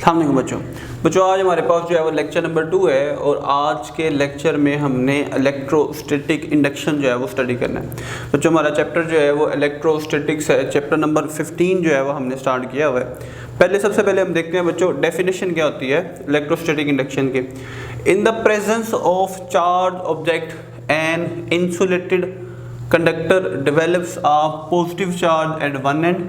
अस्सलाम वालेकुम बच्चों आज हमारे पास जो है वो लेक्चर नंबर 2 है और आज के लेक्चर में हमने इलेक्ट्रोस्टैटिक इंडक्शन जो है वो स्टडी करना है। बच्चों हमारा चैप्टर जो है वो इलेक्ट्रोस्टैटिक्स है, चैप्टर नंबर 15 जो है वो हमने स्टार्ट किया हुआ है। सबसे पहले हम देखते हैं बच्चों डेफिनेशन क्या होती है इलेक्ट्रोस्टैटिक इंडक्शन की। In the presence of charge object and insulated conductor develops a positive charge at one and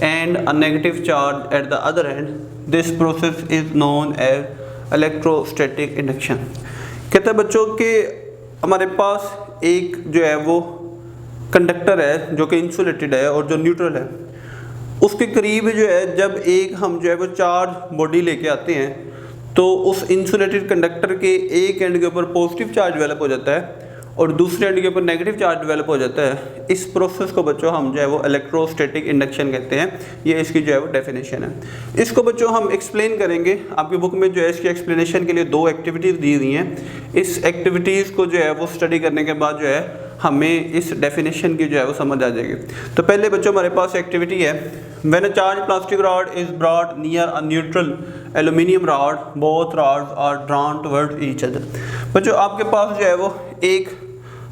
and a negative charge at the other end. This process is known as electrostatic induction। कहते हैं बच्चों कि हमारे पास एक जो है वो conductor है जो कि इंसुलेटेड है और जो न्यूट्रल है, उसके करीब जो है जब एक हम जो है वो चार्ज बॉडी लेके आते हैं तो उस इंसुलेटेड कंडक्टर के एक एंड के ऊपर पॉजिटिव चार्ज डेवलप हो जाता है और दूसरे एंड के ऊपर नेगेटिव चार्ज डेवलप हो जाता है। इस प्रोसेस को बच्चों हम जो है वो इलेक्ट्रोस्टैटिक इंडक्शन कहते हैं। ये इसकी जो है वो डेफिनेशन है। इसको बच्चों हम एक्सप्लेन करेंगे। आपकी बुक में जो है इसकी एक्सप्लेनेशन के लिए 2 एक्टिविटीज़ दी हुई हैं। इस एक्टिविटीज़ को जो है वो स्टडी करने के बाद जो है हमें इस डेफिनेशन की जो है वो समझ आ जाएगी। तो पहले बच्चों हमारे पास एक्टिविटी है, when a charge plastic rod is brought near a neutral aluminium rod both rods are drawn towards each other. बच्चों आपके पास जो है वो एक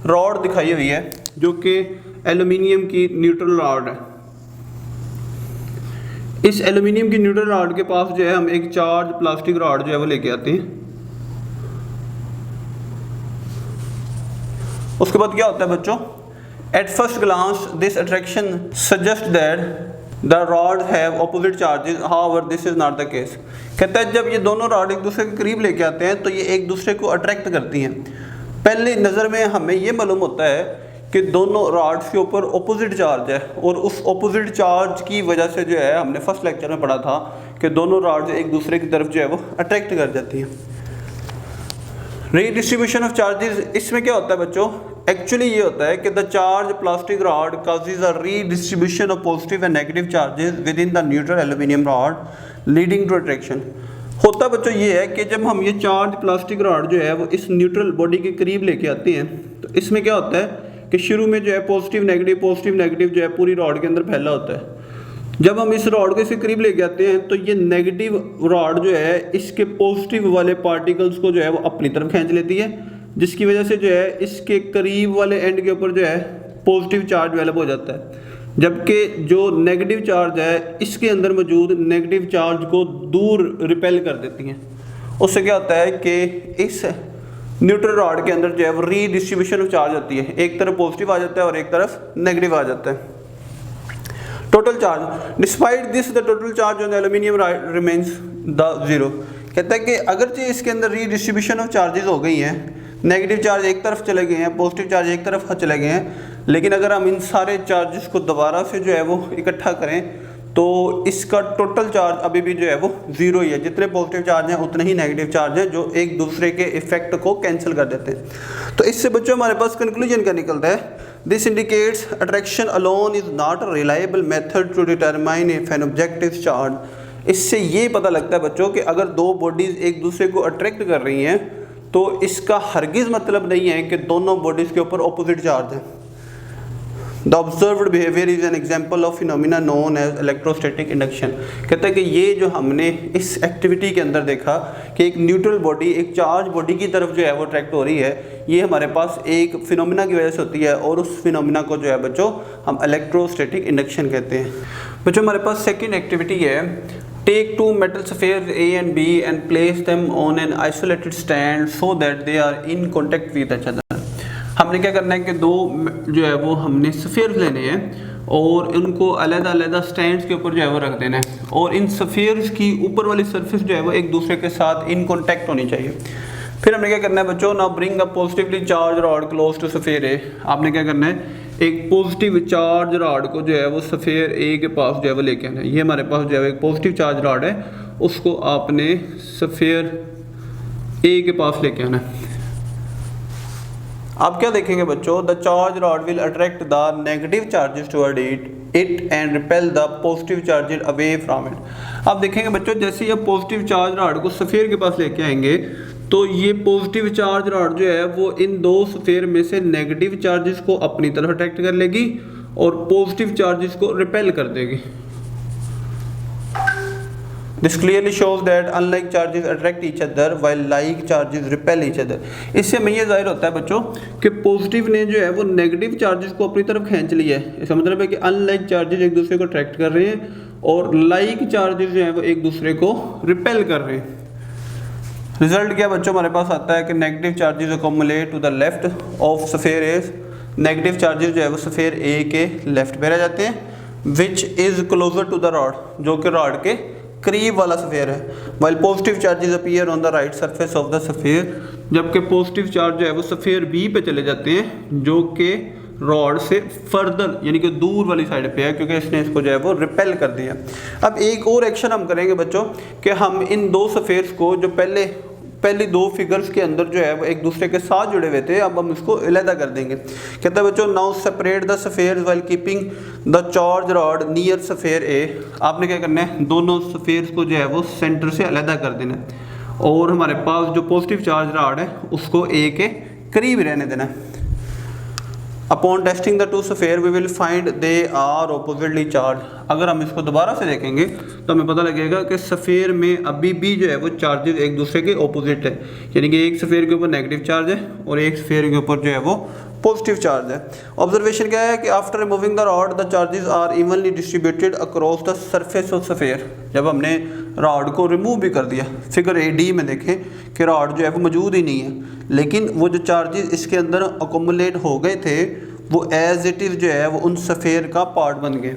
रॉड दिखाई हुई है जो कि एल्यूमिनियम की न्यूट्रल रॉड है। इस एल्यूमिनियम की न्यूट्रल रॉड के पास जो है हम एक चार्ज प्लास्टिक रॉड जो है वो लेके आते हैं। उसके बाद क्या होता है बच्चों, at first glance this attraction suggest that the rod have opposite charges, however this is not the case. कहता है जब ये दोनों रॉड एक दूसरे के करीब लेके आते हैं तो ये एक दूसरे को अट्रैक्ट करती हैं। पहली नज़र में हमें ये मालूम होता है कि दोनों रॉड्स के ऊपर ऑपोजिट चार्ज है और उस ऑपोजिट चार्ज की वजह से जो है हमने फर्स्ट लेक्चर में पढ़ा था कि दोनों रॉड्स एक दूसरे की तरफ जो है वो अट्रैक्ट कर जाती हैं। रीडिस्ट्रीब्यूशन ऑफ चार्जेस, इसमें क्या होता है बच्चों, एक्चुअली ये होता है कि the charge plastic rod causes a redistribution of positive and negative charges within the neutral aluminium rod leading to attraction. होता बच्चों ये है कि जब हम ये चार्ज प्लास्टिक रॉड जो है वो इस न्यूट्रल बॉडी के करीब लेके आते हैं तो इसमें क्या होता है कि शुरू में जो है पॉजिटिव नेगेटिव जो है पूरी रॉड के अंदर फैला होता है। जब हम इस रॉड के इसके करीब लेके आते हैं तो ये नेगेटिव रॉड जो है इसके पॉजिटिव वाले पार्टिकल्स को जो है वो अपनी तरफ खींच लेती है, जिसकी वजह से जो है इसके करीब वाले एंड के ऊपर जो है पॉजिटिव चार्ज डेवलप हो जाता है, जबकि जो नेगेटिव चार्ज है इसके अंदर मौजूद नेगेटिव चार्ज को दूर रिपेल कर देती हैं। उससे क्या होता है कि इस न्यूट्रल रॉड के अंदर जो है वो रीडिस्ट्रीब्यूशन ऑफ चार्ज होती है, एक तरफ पॉजिटिव आ जाता है और एक तरफ नेगेटिव आ जाता है। Total charge, despite this the total charge on aluminium remains the zero. कहता है कि अगरचे इसके अंदर रीडिस्ट्रीब्यूशन ऑफ चार्जेस हो गई हैं, नेगेटिव चार्ज एक तरफ चले गए हैं, पॉजिटिव चार्ज एक तरफ चले गए हैं, लेकिन अगर हम इन सारे चार्जेस को दोबारा से जो है वो इकट्ठा करें तो इसका टोटल चार्ज अभी भी जो है वो ज़ीरो ही है। जितने पॉजिटिव चार्ज हैं उतने ही नेगेटिव चार्ज हैं जो एक दूसरे के इफेक्ट को कैंसिल कर देते हैं। तो इससे बच्चों हमारे पास कंक्लूजन क्या निकलता है, this indicates attraction alone is not a reliable method to determine if an object is charge. इससे ये पता लगता है बच्चों कि अगर दो बॉडीज़ एक दूसरे को अट्रैक्ट कर रही हैं तो इसका हरगिज़ मतलब नहीं है कि दोनों बॉडीज़ के ऊपर ऑपोजिट चार्ज है। The observed behaviour is an example of phenomena known as electrostatic induction. कहता है कि ये जो हमने इस एक्टिविटी के अंदर देखा कि एक न्यूट्रल बॉडी एक चार्ज बॉडी की तरफ जो है वो अट्रैक्ट हो रही है, ये हमारे पास एक फिनोमिना की वजह से होती है और उस फिनोमिना को जो है बच्चों हम इलेक्ट्रोस्टैटिक इंडक्शन कहते हैं। बच्चों हमारे पास सेकेंड एक्टिविटी है, take 2 metal spheres A and B and place them on an isolated stand so that they are in contact with each other। हमने क्या करना है कि 2 जो है वो हमने स्फीयर्स लेने हैं और उनको अलग-अलग स्टैंड्स के ऊपर जो है वो रख देना है और इन स्फीयर्स की ऊपर वाली सरफेस जो है वो एक दूसरे के साथ इन कॉन्टैक्ट होनी चाहिए। फिर हमने क्या करना है बच्चों, now bring a positively charged rod close to sphere A. आपने क्या करना है, एक पॉजिटिव चार्ज रॉड को जो है वो स्फीयर ए के पास जो है वो लेके आना है। ये हमारे पास जो है एक पॉजिटिव चार्ज रॉड है, उसको आपने स्फीयर ए के पास लेके आना है। आप क्या देखेंगे बच्चों, the charged rod will attract the negative charges toward it and repel the positive charges away from it. आप देखेंगे बच्चों जैसे ये पॉजिटिव चार्ज रॉड को स्फीयर के पास लेके आएंगे तो ये पॉजिटिव चार्ज रॉड जो है वो इन 2 स्फीयर में से नेगेटिव चार्जेस को अपनी तरफ अट्रैक्ट कर लेगी और पॉजिटिव चार्जेस को रिपेल कर देगी। This clearly shows that unlike charges attract each other while like charges repel each other. इससे हमें ये जाहिर होता है बच्चों कि पॉजिटिव ने जो है वो नेगेटिव चार्जेस को अपनी तरफ खींच लिया है। इसका मतलब है कि अनलाइक चार्जेस एक दूसरे को अट्रैक्ट कर रहे हैं और लाइक चार्जेस जो है वो एक दूसरे को रिपेल कर रहे हैं। रिजल्ट क्या बच्चों हमारे पास आता है कि negative charges accumulate to the left of sphere A. Negative charges जो है वो स्फीयर ए के लेफ्ट पे रह जाते हैं, which is closer to the rod, जो कि रॉड के करीब वाला स्फीयर है। While positive charges appear on the right surface of the sphere, जबकि पॉजिटिव चार्ज जो है वो स्फीयर बी पे चले जाते हैं जो कि रॉड से फर्दर यानी कि दूर वाली साइड पे है, क्योंकि इसने इसको जो है वो रिपेल कर दिया। अब एक और एक्शन हम करेंगे बच्चों कि हम इन दो स्फीयर्स को जो पहली दो फिगर्स के अंदर जो है वो एक दूसरे के साथ जुड़े हुए थे, अब हम इसको अलग कर देंगे। कहता है बच्चों now separate the spheres while keeping the charged rod near sphere A. आपने क्या करना है, दोनों स्फीयर्स को जो है वो सेंटर से अलग कर देना है और हमारे पास जो पॉजिटिव चार्ज रॉड है उसको ए के करीब रहने देना है। Upon testing the two sphere we will find they are oppositely charge. अगर हम इसको दोबारा से देखेंगे तो हमें पता लगेगा कि स्फीयर में अभी भी जो है वो चार्जेस एक दूसरे के ऑपोजिट है, यानी कि एक स्फीयर के ऊपर नेगेटिव चार्ज है और एक स्फीयर के ऊपर जो है वो पॉजिटिव चार्ज है। ऑब्जर्वेशन क्या है कि after removing the rod the charges are evenly distributed across the surface of sphere. जब हमने रॉड को रिमूव भी कर दिया, फिगर ए डी में देखें कि रॉड जो है वो मौजूद ही नहीं है, लेकिन वो जो चार्जेस इसके अंदर अकोमुलेट हो गए थे वो एज इट इज़ जो है वो उन स्फीयर का पार्ट बन गए।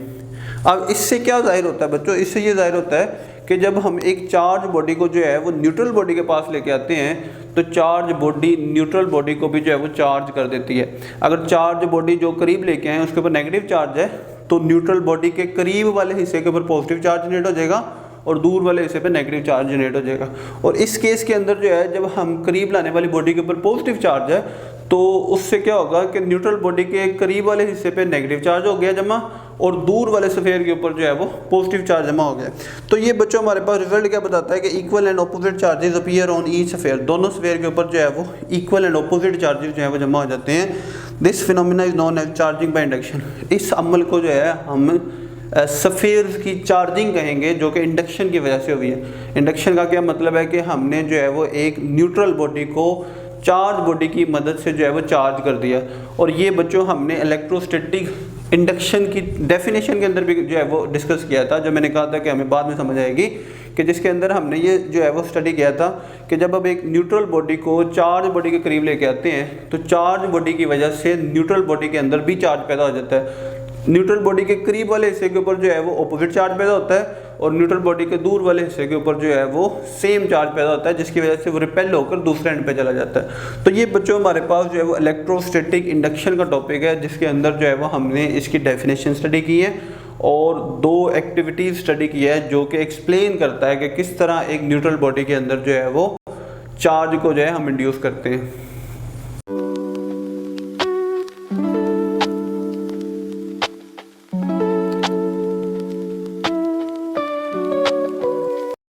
अब इससे क्या जाहिर होता है बच्चों, इससे ये जाहिर होता है कि जब हम एक चार्ज बॉडी को जो है वो न्यूट्रल बॉडी के पास लेके आते हैं तो चार्ज बॉडी न्यूट्रल बॉडी को भी जो है वो चार्ज कर देती है। अगर चार्ज बॉडी जो करीब लेके आए उसके ऊपर नेगेटिव चार्ज है तो न्यूट्रल बॉडी के करीब वाले हिस्से के ऊपर पॉजिटिव चार्ज जनरेट हो जाएगा और दूर वाले हिस्से पे नेगेटिव चार्ज जनरेट हो जाएगा। और इस केस के अंदर जो है जब हम करीब लाने वाली बॉडी के ऊपर पॉजिटिव चार्ज है तो उससे क्या होगा कि न्यूट्रल बॉडी के करीब वाले हिस्से पे नेगेटिव चार्ज हो गया जमा और दूर वाले स्फीयर के ऊपर जो है वो पॉजिटिव चार्ज जमा हो गया। तो ये बच्चों हमारे पास रिजल्ट क्या बताता है कि equal and opposite charges appear on each sphere. दोनों स्फीयर के ऊपर जो है वो इक्वल एंड ऑपोजिट चार्जेस जो है वो जमा हो जाते हैं। This phenomena is known as charging by induction. इस अमल को जो है हम स्फीयर्स की चार्जिंग कहेंगे, जो कि इंडक्शन की वजह से हुई है। इंडक्शन का क्या मतलब है कि हमने जो है वो एक न्यूट्रल बॉडी को चार्ज बॉडी की मदद से जो है वो चार्ज कर दिया। और ये बच्चों हमने इलेक्ट्रोस्टैटिक इंडक्शन की डेफिनेशन के अंदर भी जो है वो डिस्कस किया था, जो मैंने कहा था कि हमें बाद में समझ आएगी, कि जिसके अंदर हमने ये जो है वो स्टडी किया था कि जब अब एक न्यूट्रल बॉडी को चार्ज बॉडी के करीब लेके आते हैं तो चार्ज बॉडी की वजह से न्यूट्रल बॉडी के अंदर भी चार्ज पैदा हो जाता है। न्यूट्रल बॉडी के करीब वाले हिस्से के ऊपर जो है वो ऑपोजिट चार्ज पैदा होता है और न्यूट्रल बॉडी के दूर वाले हिस्से के ऊपर जो है वो सेम चार्ज पैदा होता है, जिसकी वजह से वो रिपेल होकर दूसरे एंड पे चला जाता है। तो ये बच्चों हमारे पास जो है वो इलेक्ट्रोस्टैटिक इंडक्शन का टॉपिक है, जिसके अंदर जो है वो हमने इसकी डेफिनेशन स्टडी की है और दो एक्टिविटीज़ स्टडी की है जो कि एक्सप्लेन करता है कि किस तरह एक न्यूट्रल बॉडी के अंदर जो है वो चार्ज को जो है हम इंड्यूस करते हैं।